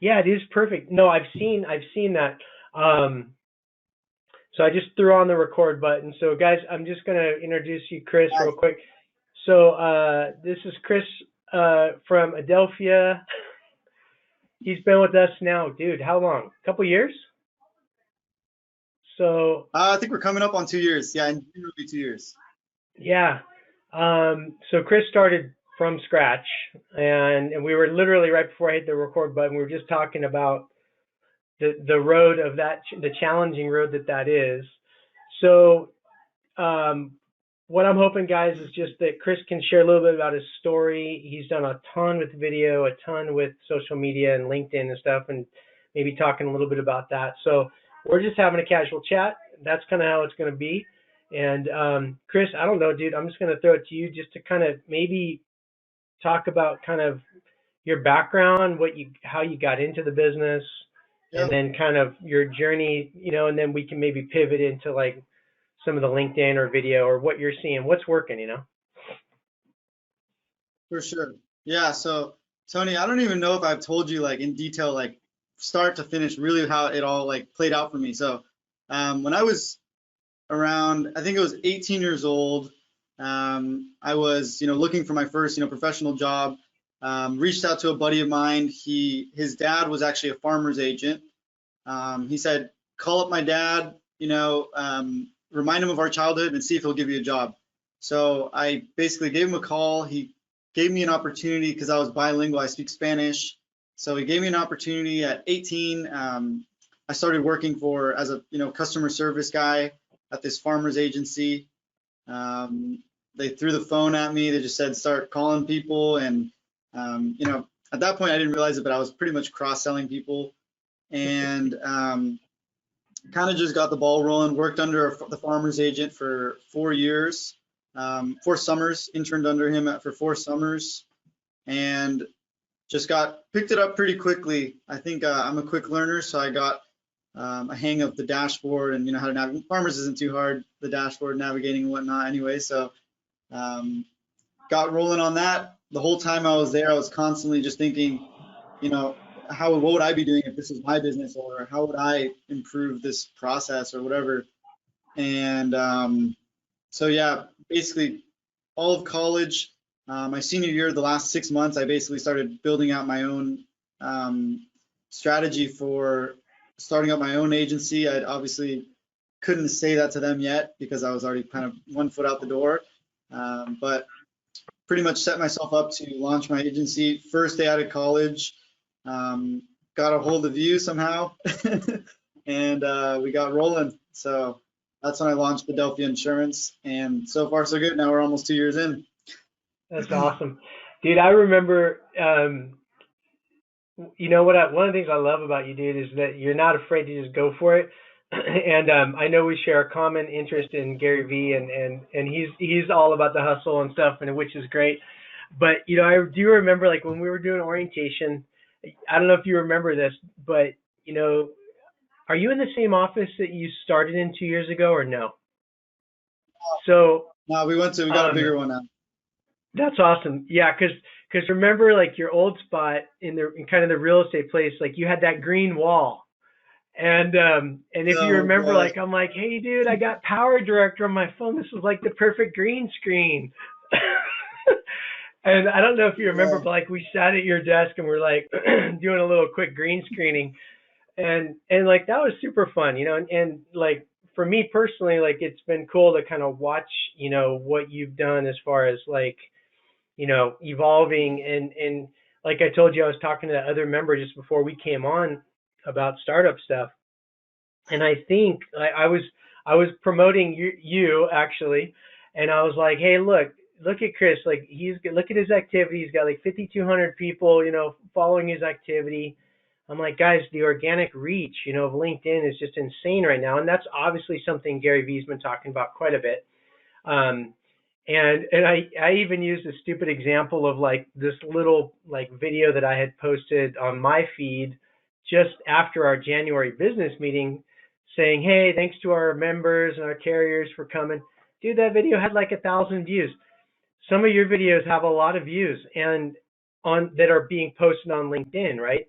Yeah, it is perfect. No, I've seen that. Um, so I just threw on the record button. So guys, I'm just gonna introduce you, Chris, real Nice. quick. So this is Chris from Adelfia. He's been with us now, dude. How long? A couple years. So I think we're coming up on 2 years. Yeah, in June will be 2 years. yeah. So Chris started from scratch, and we were literally right before I hit the record button. We were just talking about the road of that, the challenging road that is. So um, what I'm hoping, guys, is just that Chris can share a little bit about his story. He's done a ton with video, a ton with social media and LinkedIn and stuff, and maybe talking a little bit about that. So we're just having a casual chat. That's kind of how it's going to be. And Chris, I don't know, dude. I'm just going to throw it to you just to kind of maybe talk about kind of your background, how you got into the business, and Yep, then kind of your journey, and then we can maybe pivot into like some of the LinkedIn or video or what you're seeing, what's working. for sure. Yeah, so Tony, I don't even know if I've told you like in detail, like start to finish, really how it all like played out for me. So when I was around, I think it was 18 years old, I was, looking for my first, professional job. Reached out to a buddy of mine. His dad was actually a farmer's agent. He said, call up my dad, remind him of our childhood and see if he'll give you a job. So I basically gave him a call. He gave me an opportunity because I was bilingual. I speak Spanish. So he gave me an opportunity at 18. I started working as a, customer service guy at this farmer's agency. They threw the phone at me. They just said, start calling people. And, at that point, I didn't realize it, but I was pretty much cross-selling people and kind of just got the ball rolling. Worked under the farmer's agent for 4 years, 4 summers, interned under him for 4 summers, and just picked it up pretty quickly. I think I'm a quick learner, so I got a hang of the dashboard and how to navigate. Farmers isn't too hard, the dashboard navigating and whatnot anyway. So um, got rolling on that. The whole time I was there, I was constantly just thinking, you know, what would I be doing if this was my business, or how would I improve this process or whatever. And so yeah, basically all of college, my senior year, the last 6 months, I basically started building out my own strategy for starting up my own agency. I obviously couldn't say that to them yet because I was already kind of 1 foot out the door, but pretty much set myself up to launch my agency first day out of college. Got a hold of you somehow, and we got rolling. So that's when I launched Adelfia Insurance, and so far so good. Now we're almost 2 years in. That's awesome, dude. I remember, one of the things I love about you, dude, is that you're not afraid to just go for it. And I know we share a common interest in Gary Vee, and he's all about the hustle and stuff, and which is great. But I do remember like when we were doing orientation. I don't know if you remember this, but are you in the same office that you started in 2 years ago or no? So Now we got a um, bigger one now. that's awesome. Yeah, because remember like your old spot in kind of the real estate place, like you had that green wall. And if you So remember, like I'm like, hey dude, I got Power Director on my phone. This is like the perfect green screen. And I don't know if you remember, yeah, but like we sat at your desk and we're like doing a little quick green screening, and like that was super fun, and like for me personally, like it's been cool to kind of watch, what you've done as far as like, evolving and like I told you, I was talking to the other member just before we came on about startup stuff, and I think I was promoting you actually, and I was like, hey, look at Chris, like look at his activity. He's got like 5,200 people, following his activity. I'm like, guys, the organic reach, of LinkedIn is just insane right now, and that's obviously something Gary Vee's been talking about quite a bit. Um, and I even used a stupid example of like this little like video that I had posted on my feed just after our January business meeting saying, hey, thanks to our members and our carriers for coming. Dude, that video had like 1,000 views. Some of your videos have a lot of views and on that are being posted on LinkedIn, right?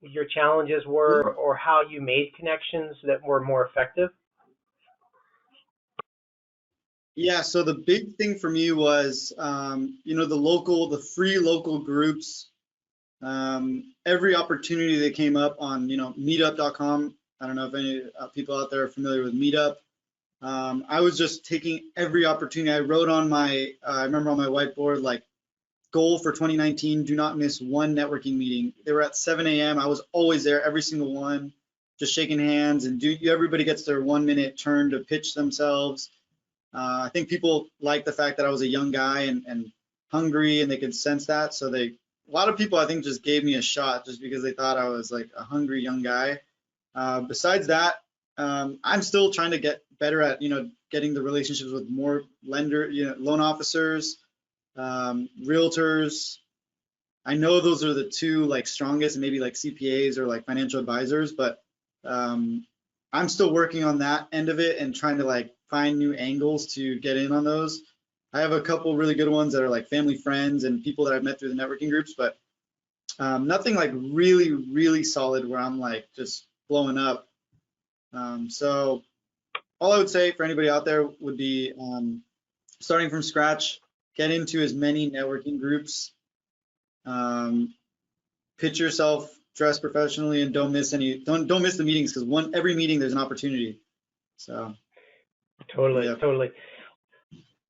your challenges were, or how you made connections that were more effective? Yeah, so the big thing for me was, the free local groups. Every opportunity that came up on, meetup.com. I don't know if any people out there are familiar with Meetup. I was just taking every opportunity. I wrote on I remember on my whiteboard, like, goal for 2019, do not miss one networking meeting. They were at 7 a.m. I was always there, every single one, just shaking hands, and everybody gets their 1 minute turn to pitch themselves. I think people like the fact that I was a young guy and hungry, and they could sense that. So a lot of people, I think, just gave me a shot just because they thought I was like a hungry young guy. Besides that, I'm still trying to get better at, getting the relationships with more loan officers, realtors. I know those are the two like strongest, and maybe like CPAs or like financial advisors, but I'm still working on that end of it and trying to like find new angles to get in on those. I have a couple really good ones that are like family friends and people that I've met through the networking groups, but nothing like really, really solid where I'm like just blowing up. So all I would say for anybody out there would be starting from scratch, get into as many networking groups, pitch yourself, dress professionally, and don't miss the meetings, because every meeting there's an opportunity. So Totally, yeah. totally.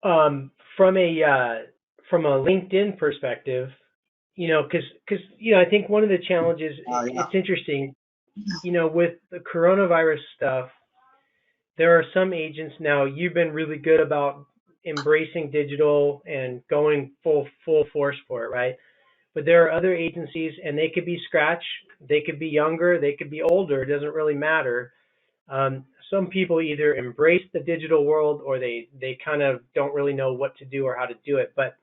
From a LinkedIn perspective, because I think one of the challenges, Yeah. it's interesting, with the coronavirus stuff, there are some agents now. You've been really good about embracing digital and going full force for it, right? But there are other agencies, and they could be scratch, they could be younger, they could be older. It doesn't really matter. Some people either embrace the digital world, or they kind of don't really know what to do or how to do it. But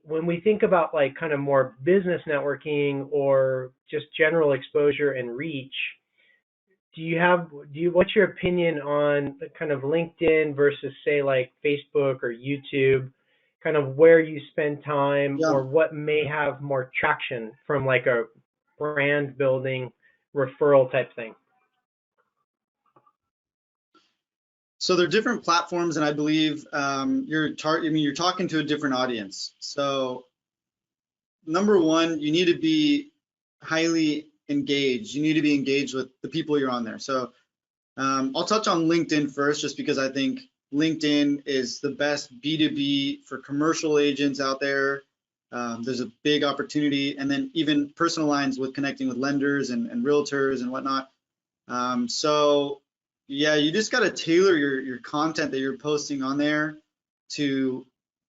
when we think about like kind of more business networking or just general exposure and reach, what's your opinion on the kind of LinkedIn versus say like Facebook or YouTube, kind of where you spend time, Yeah. or what may have more traction from like a brand building referral type thing? So they're different platforms, and I believe you're talking to a different audience. So number one, you need to be highly engaged. You need to be engaged with the people you're on there. So I'll touch on LinkedIn first, just because I think LinkedIn is the best B2B for commercial agents out there. There's a big opportunity, and then even personal lines with connecting with lenders and realtors and whatnot. So yeah, you just got to tailor your content that you're posting on there to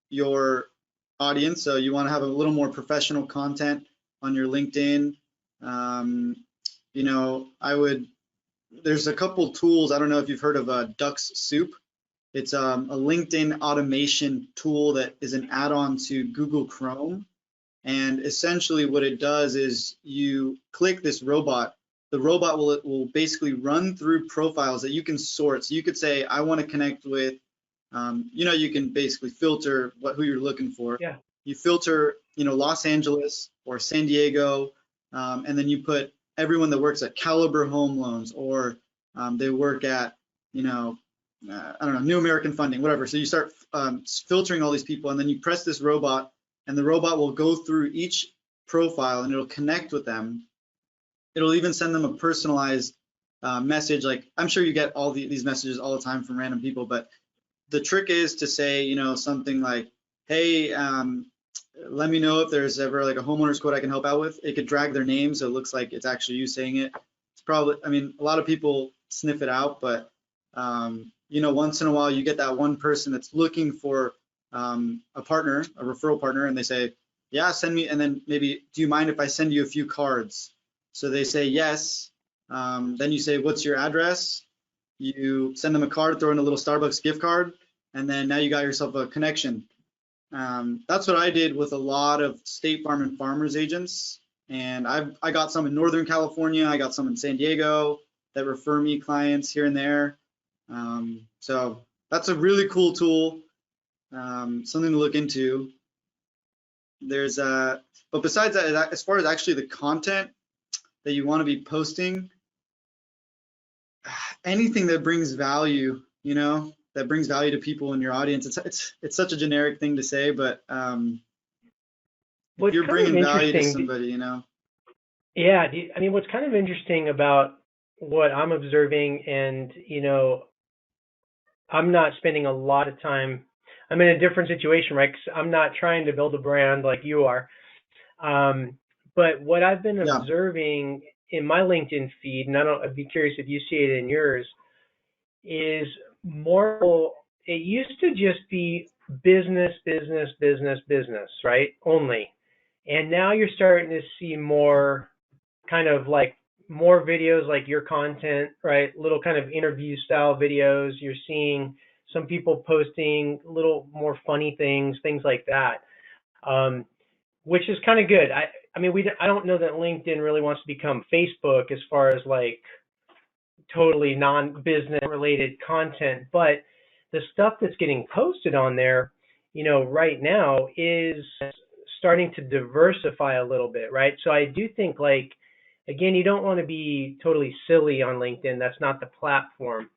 your audience. So you want to have a little more professional content on your LinkedIn. There's a couple tools. I don't know if you've heard of Duck's Soup. It's a LinkedIn automation tool that is an add-on to Google Chrome. And essentially what it does is you click this robot. The robot will basically run through profiles that you can sort. So you could say, I want to connect with, you can basically filter who you're looking for. Yeah. You filter, Los Angeles or San Diego, and then you put everyone that works at Caliber Home Loans, or they work at, I don't know, New American Funding, whatever. So you start filtering all these people, and then you press this robot, and the robot will go through each profile and it'll connect with them. It'll even send them a personalized message. Like, I'm sure you get all these messages all the time from random people, but the trick is to say, something like, hey, let me know if there's ever like a homeowner's quote I can help out with. It could drag their name so it looks like it's actually you saying it. It's probably, a lot of people sniff it out, but once in a while you get that one person that's looking for a partner, a referral partner, and they say, yeah, send me, and then maybe, do you mind if I send you a few cards? So they say yes. Then you say, what's your address? You send them a card, throw in a little Starbucks gift card, and then now you got yourself a connection. That's what I did with a lot of State Farm and Farmers agents. And I got some in Northern California. I got some in San Diego that refer me clients here and there. So that's a really cool tool, something to look into. But besides that, as far as actually the content, that you want to be posting, anything that brings value, you know, that brings value to people in your audience. It's such a generic thing to say, but if What's you're kind of bringing value to interesting, somebody, you know. yeah, I mean, what's kind of interesting about what I'm observing, and I'm not spending a lot of time. I'm in a different situation, right? 'Cause I'm not trying to build a brand like you are. Um, but what I've been Yeah, observing in my LinkedIn feed, and I'd be curious if you see it in yours, is more. It used to just be business, business, business, business, right? Only. And now you're starting to see more kind of like more videos like your content, right? Little kind of interview style videos. You're seeing some people posting little more funny things like that, um, which is kind of good. I mean, I don't know that LinkedIn really wants to become Facebook as far as like totally non-business related content, but the stuff that's getting posted on there, right now is starting to diversify a little bit, right? So I do think like, again, you don't want to be totally silly on LinkedIn. That's not the platform.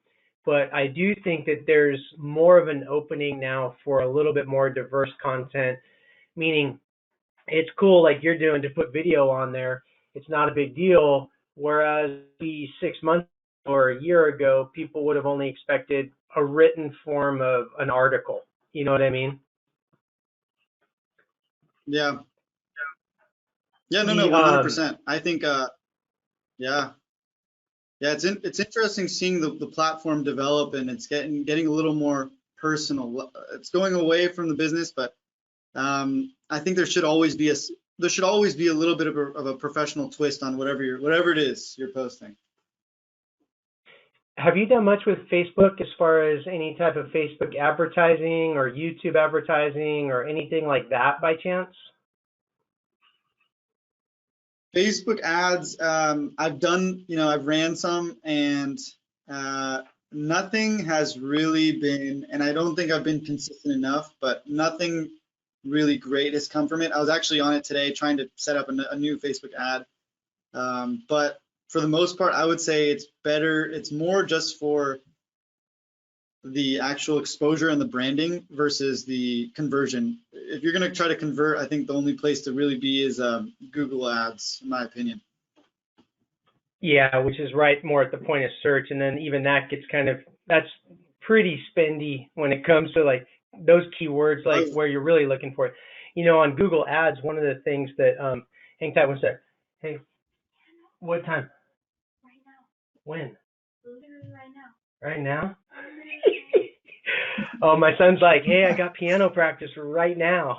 But I do think that there's more of an opening now for a little bit more diverse content, meaning it's cool like you're doing to put video on there. It's not a big deal. Whereas the 6 months or a year ago, people would have only expected a written form of an article. You know what I mean? yeah, yeah. No, no, The 100%. I think, yeah, yeah. It's interesting seeing the platform develop, and it's getting a little more personal. It's going away from the business, but I think there should always be a little bit of a professional twist on whatever it is you're posting. Have you done much with Facebook as far as any type of Facebook advertising or YouTube advertising or anything like that by chance? Facebook ads, I've ran some, and uh, nothing has really been, and I don't think I've been consistent enough, but nothing really great has come from it. I was actually on it today trying to set up a new Facebook ad. But for the most part, I would say it's better. It's more just for the actual exposure and the branding versus the conversion. If you're going to try to convert, I think the only place to really be is Google Ads, in my opinion. Yeah, which is right more at the point of search, and then even that gets that's pretty spendy when it comes to like those keywords, like Oh, where you're really looking for it. On Google Ads, one of the things that hang tight one sec. Hey, what time? When? Right now? Oh, my son's like, hey, I got piano practice right now.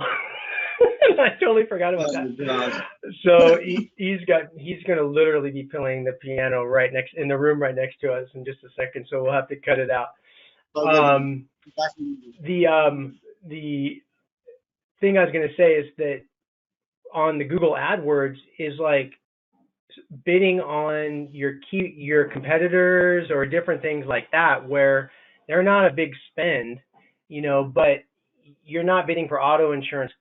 I totally forgot about oh that. my gosh. So he's gonna literally be playing the piano right next in the room right next to us in just a second. So we'll have to cut it out. Oh, good, man. Um, the thing I was gonna say is that on the Google AdWords is like bidding on your competitors or different things like that where they're not a big spend, but you're not bidding for auto insurance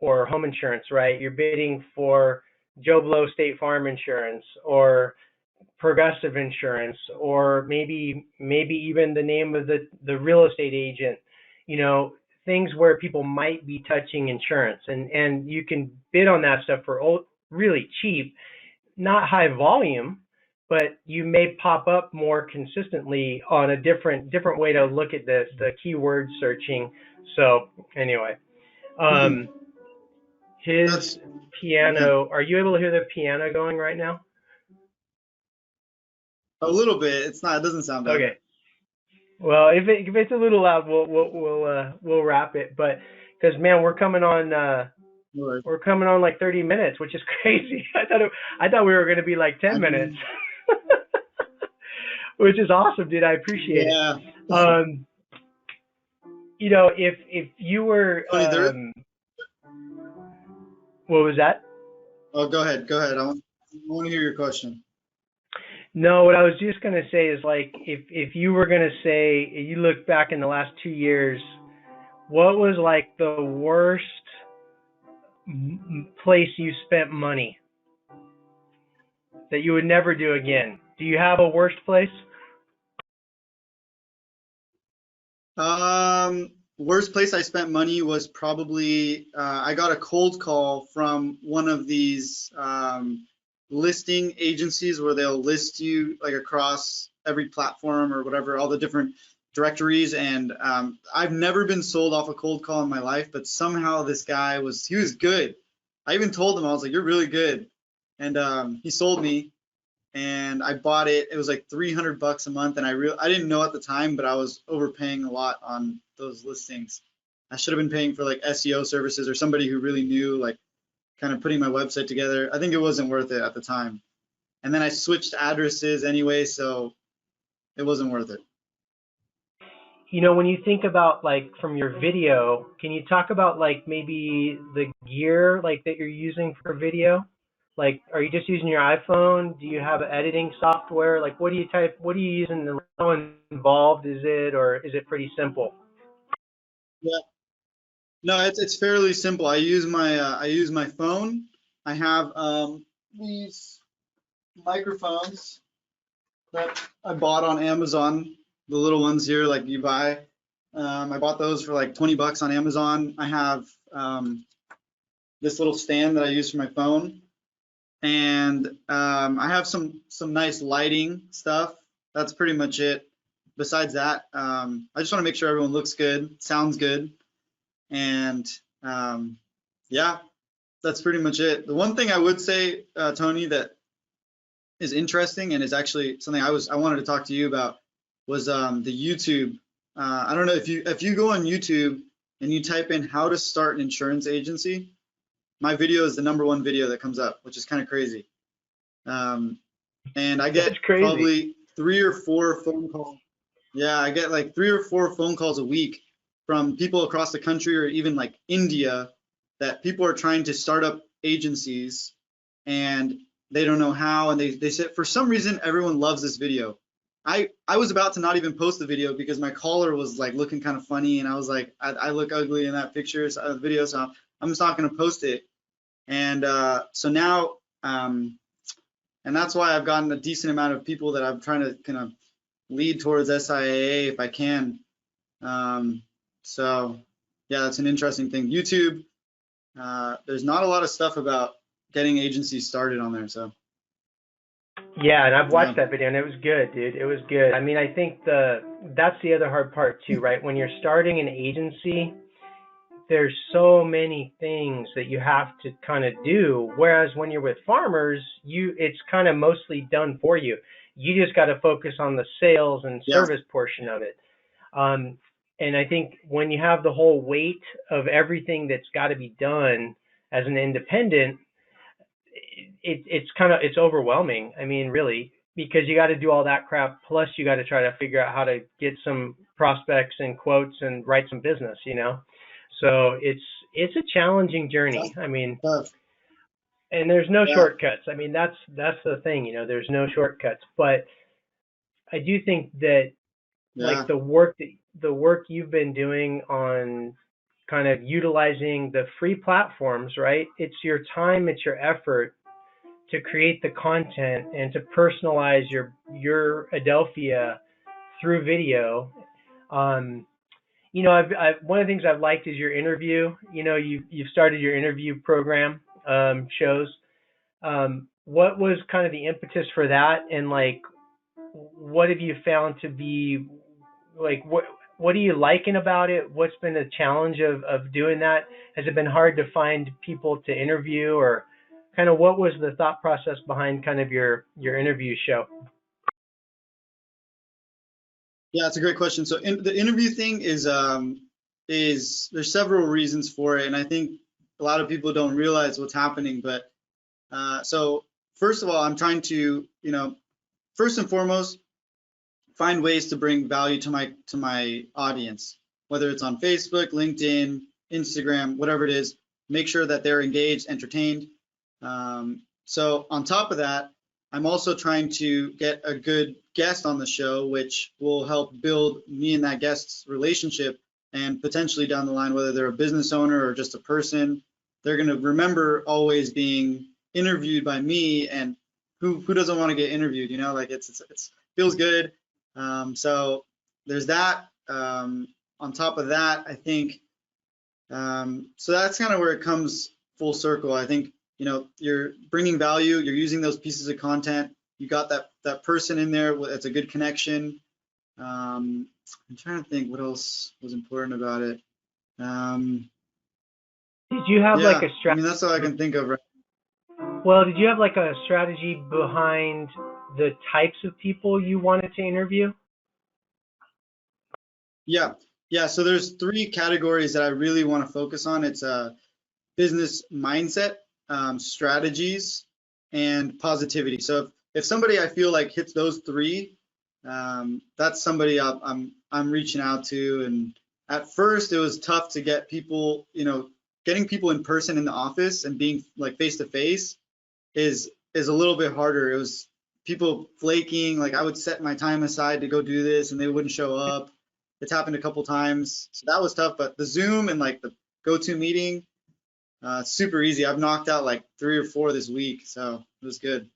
or home insurance, right? You're bidding for Joe Blow State Farm Insurance or Progressive Insurance, or maybe even the name of the real estate agent, things where people might be touching insurance, and you can bid on that stuff for really cheap, not high volume, but you may pop up more consistently on a different way to look at the keyword searching. So anyway, um, his That's yeah, piano. Are you able to hear the piano going right now? a little bit. It's not. It doesn't sound bad. Okay. Well, if it's a little loud, we'll wrap it. But because man, No worries. we're coming on like 30 minutes, which is crazy. I thought we were going to be like 10 I minutes, mean, which is awesome, dude. I appreciate it. yeah. Um, if you were, Tony, what was that? oh, go ahead. Go ahead. I want to hear your question. No, what I was just gonna say is like if you were gonna say you look back in the last 2 years, what was like the worst place you spent money? that you would never do again? Do you have a worst place? Worst place I spent money was probably I got a cold call from one of these listing agencies where they'll list you like across every platform or whatever, all the different directories. And I've never been sold off a cold call in my life, but somehow this guy he was good. I even told him, I was like, you're really good. And he sold me, and I bought it. It was like $300 a month, and I didn't know at the time, but I was overpaying a lot on those listings. I should have been paying for like SEO services or somebody who really knew, like kind of putting my website together. I think it wasn't worth it at the time. And then I switched addresses anyway, so it wasn't worth it. You know, when you think about like from your video, can you talk about like maybe the gear like that you're using for video? Like, are you just using your iPhone? Do you have editing software? Like, what do you type? What are you using? How involved is it, or is it pretty simple? Yeah. No, it's fairly simple. I use my phone. I have these microphones that I bought on Amazon, the little ones here like you buy. I bought those for like $20 on Amazon. I have this little stand that I use for my phone, and I have some nice lighting stuff. That's pretty much it. Besides that, I just want to make sure everyone looks good, sounds good, and yeah, that's pretty much it. The one thing I would say, Tony, that is interesting and is actually something I wanted to talk to you about was the YouTube. I don't know if you go on YouTube and you type in how to start an insurance agency, my video is the #1 video that comes up, which is kind of crazy. And I get probably 3 or 4 phone calls. Yeah, I get like 3 or 4 phone calls a week from people across the country or even like India, that people are trying to start up agencies and they don't know how, and they said for some reason everyone loves this video. I was about to not even post the video because my caller was like looking kind of funny, and I was like, I look ugly in that picture, video, so I'm just not going to post it. And so now, and that's why I've gotten a decent amount of people that I'm trying to kind of lead towards SIAA if I can. So yeah, that's an interesting thing. YouTube, there's not a lot of stuff about getting agencies started on there, so. Yeah, and I've watched that video, and it was good, dude. It was good. I mean, I think that's the other hard part too, right? When you're starting an agency, there's so many things that you have to kind of do. Whereas when you're with farmers, it's kind of mostly done for you. You just got to focus on the sales and service portion of it. And I think when you have the whole weight of everything that's got to be done as an independent, it's overwhelming. I mean, really, because you got to do all that crap, plus you got to try to figure out how to get some prospects and quotes and write some business, you know. So it's a challenging journey. I mean, and there's no shortcuts. I mean, that's the thing, you know. There's no shortcuts. But I do think that like the work you've been doing on kind of utilizing the free platforms, right? It's your time, it's your effort to create the content and to personalize your Adelfia through video. You know, I've one of the things I've liked is your interview. You know, you've started your interview program shows. What was kind of the impetus for that, and like, what have you found to be like what are you liking about it? What's been the challenge of doing that? Has it been hard to find people to interview, or kind of what was the thought process behind kind of your interview show? Yeah, it's a great question. So the interview thing is there's several reasons for it, and I think a lot of people don't realize what's happening. But so first of all, I'm trying to, you know, first and foremost, find ways to bring value to my audience, whether it's on Facebook, LinkedIn, Instagram, whatever it is. Make sure that they're engaged, entertained. So on top of that, I'm also trying to get a good guest on the show, which will help build me and that guest's relationship, and potentially down the line, whether they're a business owner or just a person, they're going to remember always being interviewed by me, and who doesn't want to get interviewed? Like it's feels good. So there's that. On top of that, I think so that's kind of where it comes full circle. I think you're bringing value. You're using those pieces of content. You got that person in there. It's a good connection. I'm trying to think what else was important about it. Did you have like a I strategy? mean, that's all I can think of. Well, did you have like a strategy behind the types of people you wanted to interview? Yeah. So there's three categories that I really want to focus on. It's business mindset, strategies, and positivity. So if somebody I feel like hits those three, that's somebody I'm reaching out to. And at first it was tough to get people, getting people in person in the office and being like face to face is a little bit harder. It was people flaking. Like I would set my time aside to go do this and they wouldn't show up. It's happened a couple times, so that was tough. But the Zoom and like the go-to meeting, super easy. I've knocked out like 3 or 4 this week, so it was good.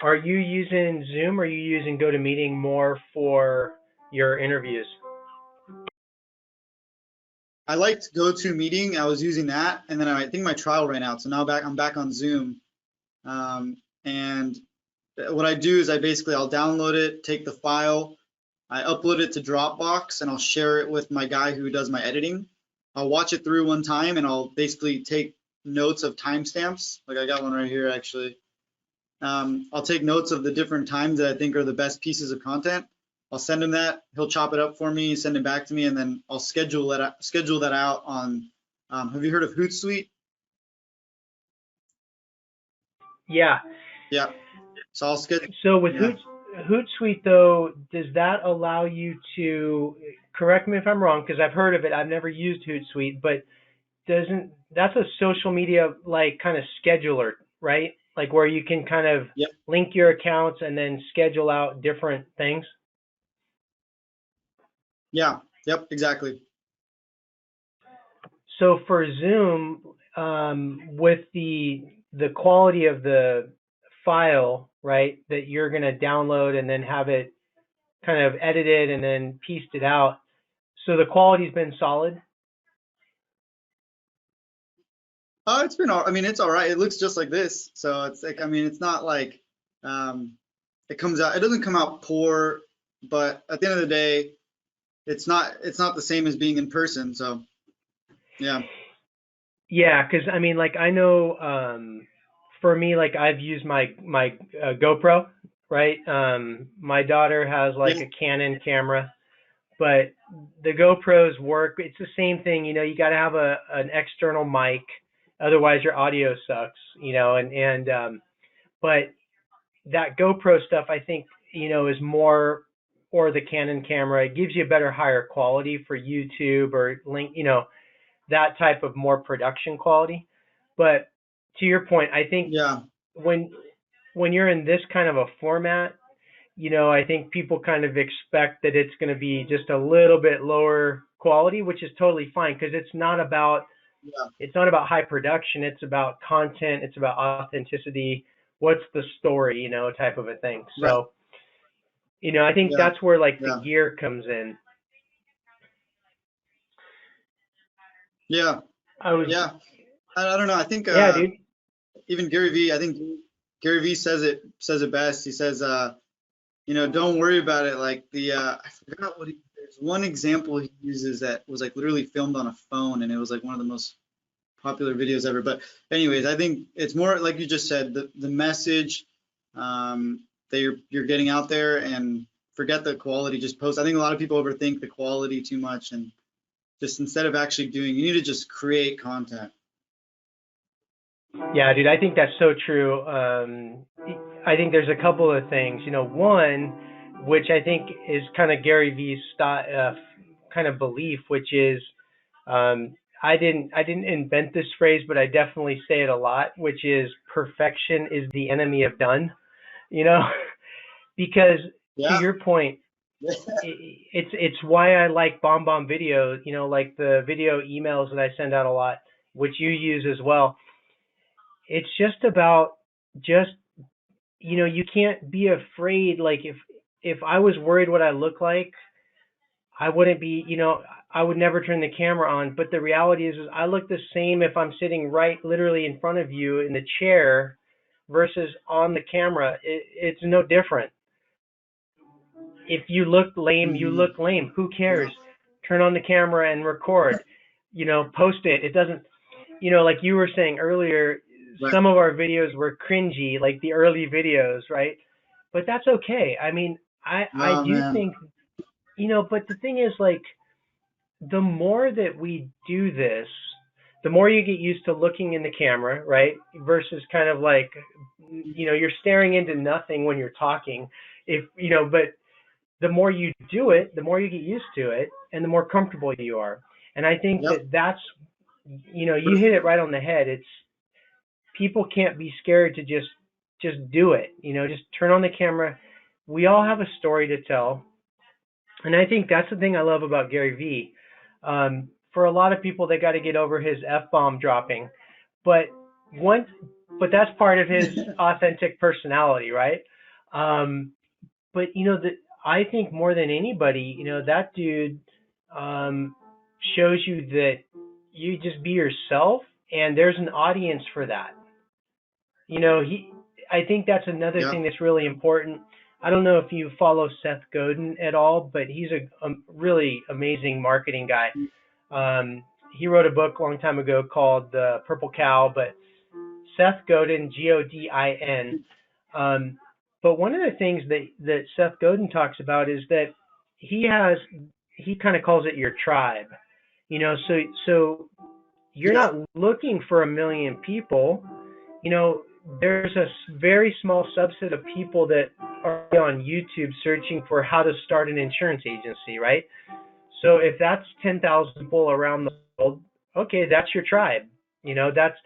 Are you using Zoom or are you using GoToMeeting more for your interviews? I liked GoToMeeting. I was using that, and then I think my trial ran out, so now I'm back on Zoom. And what I do is I'll download it, take the file, I upload it to Dropbox, and I'll share it with my guy who does my editing. I'll watch it through one time, and I'll basically take notes of timestamps. Like I got one right here, actually. I'll take notes of the different times that I think are the best pieces of content. I'll send him that. He'll chop it up for me, send it back to me, and then I'll schedule that out on. Have you heard of Hootsuite? Yeah. Yeah. So I'll schedule. So with Yeah. Hootsuite though, does that allow you to, correct me if I'm wrong, because I've heard of it, I've never used Hootsuite, but that's a social media like kind of scheduler, right? Like where you can kind of Yep. link your accounts and then schedule out different things? Yeah. Yep. Exactly. So for Zoom, with the quality of the file, right, that you're going to download and then have it kind of edited and then pieced it out. So the quality's been solid. It's been I mean, it's all right. It looks just like this. So it's like, I mean, it's not like it doesn't come out poor, but at the end of the day, it's not the same as being in person. So yeah. Yeah, because I mean, like I know, for me, like I've used my GoPro, right? My daughter has like Yeah. a Canon camera, but the GoPros work. It's the same thing, you got to have an external mic, otherwise your audio sucks, but that GoPro stuff, I think, is more, or the Canon camera, it gives you a better, higher quality for YouTube or link, that type of more production quality. But to your point, I think Yeah. when you're in this kind of a format, I think people kind of expect that it's going to be just a little bit lower quality, which is totally fine because it's not about high production. It's about content. It's about authenticity. What's the story, type of a thing. Right. So, I think Yeah. that's where like the Yeah. gear comes in. Yeah. I was, Yeah. I don't know. I think yeah, dude. even Gary Vee, I think Gary Vee says it best. He says, don't worry about it. Like I forgot there's one example he uses that was like literally filmed on a phone, and it was like one of the most popular videos ever. But anyways, I think it's more like you just said, the message that you're getting out there, and forget the quality, just post. I think a lot of people overthink the quality too much, and just instead of actually doing, you need to just create content. Yeah, dude, I think that's so true. I think there's a couple of things. One, which I think is kind of Gary Vee's kind of belief, which is, I didn't invent this phrase, but I definitely say it a lot, which is perfection is the enemy of done. You know, because to Yeah. your point, it's why I like bomb videos. Like the video emails that I send out a lot, which you use as well. It's just about just, you can't be afraid. Like if I was worried what I look like, I wouldn't be, I would never turn the camera on. But the reality is I look the same if I'm sitting right literally in front of you in the chair versus on the camera. It's no different. If you look lame, you Mhm. look lame. Who Yeah. cares? Turn on the camera and record. Post it. It doesn't, like you were saying earlier, Right. some of our videos were cringy, like the early videos, right? But that's okay. I mean, I Oh do man. think, but the thing is, like, the more that we do this, the more you get used to looking in the camera, right? Versus kind of like, you're staring into nothing when you're talking. But the more you do it, the more you get used to it, and the more comfortable you are. And I think Yep. that you hit it right on the head. It's people can't be scared to just do it. Just turn on the camera. We all have a story to tell, and I think that's the thing I love about Gary Vee. For a lot of people, they got to get over his f bomb dropping, but once, but that's part of his authentic personality, right? Um, but that I think more than anybody, that dude um, shows you that you just be yourself, and there's an audience for that. He. I think that's another thing Yep. that's really important. I don't know if you follow Seth Godin at all, but he's a really amazing marketing guy. He wrote a book a long time ago called The Purple Cow, but Seth Godin, Godin. Um, but one of the things that Seth Godin talks about is that he has he kind of calls it your tribe. So you're Yep. not looking for a million people. You know, there's a very small subset of people that are on YouTube searching for how to start an insurance agency, right? So if that's 10,000 people around the world, okay, that's your tribe. That's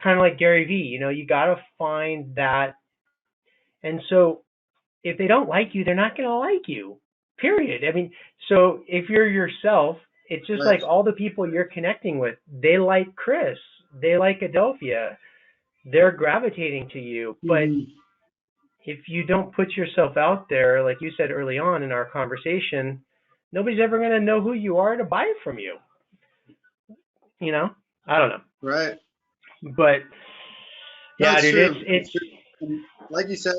kind of like Gary Vee. You got to find that. And so if they don't like you, they're not going to like you. Period. I mean, so if you're yourself, it's just Right. like all the people you're connecting with, they like Chris, they like Adelfia, they're gravitating to you. But Mhm. if you don't put yourself out there, like you said early on in our conversation, nobody's ever going to know who you are to buy from you. You know, I don't know, Right. but No, yeah, it's dude, true. it's It's true. And like you said,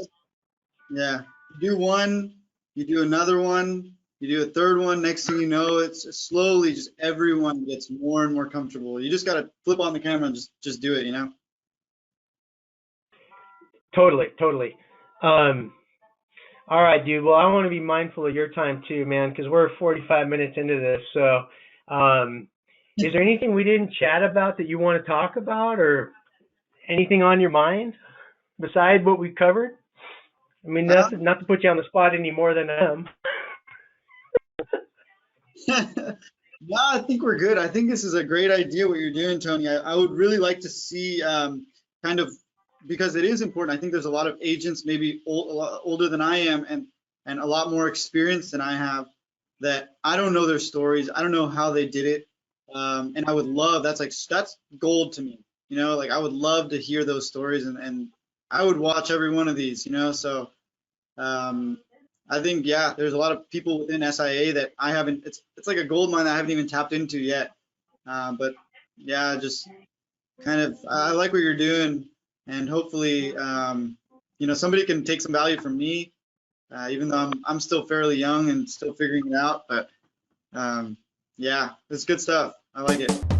yeah, you do one, you do another one, you do a third one. Next thing you know, it's slowly just everyone gets more and more comfortable. You just got to flip on the camera and just do it, you know? totally, totally. Um, all right, dude. Well, I want to be mindful of your time too, man, because we're 45 minutes into this. So, is there anything we didn't chat about that you want to talk about, or anything on your mind besides what we covered? I mean, Uh, not to put you on the spot any more than I am. no, I think we're good. I think this is a great idea what you're doing, Tony. I would really like to see kind of because it is important. I think there's a lot of agents maybe a lot older than I am and a lot more experience than I have that I don't know their stories. I don't know how they did it. And I would love that's gold to me. Like I would love to hear those stories and I would watch every one of these, so um, I think yeah, there's a lot of people within SIA that I haven't. It's like a gold mine that I haven't even tapped into yet. But yeah, just kind of I like what you're doing, and hopefully somebody can take some value from me, even though I'm still fairly young and still figuring it out. But yeah, it's good stuff. I like it.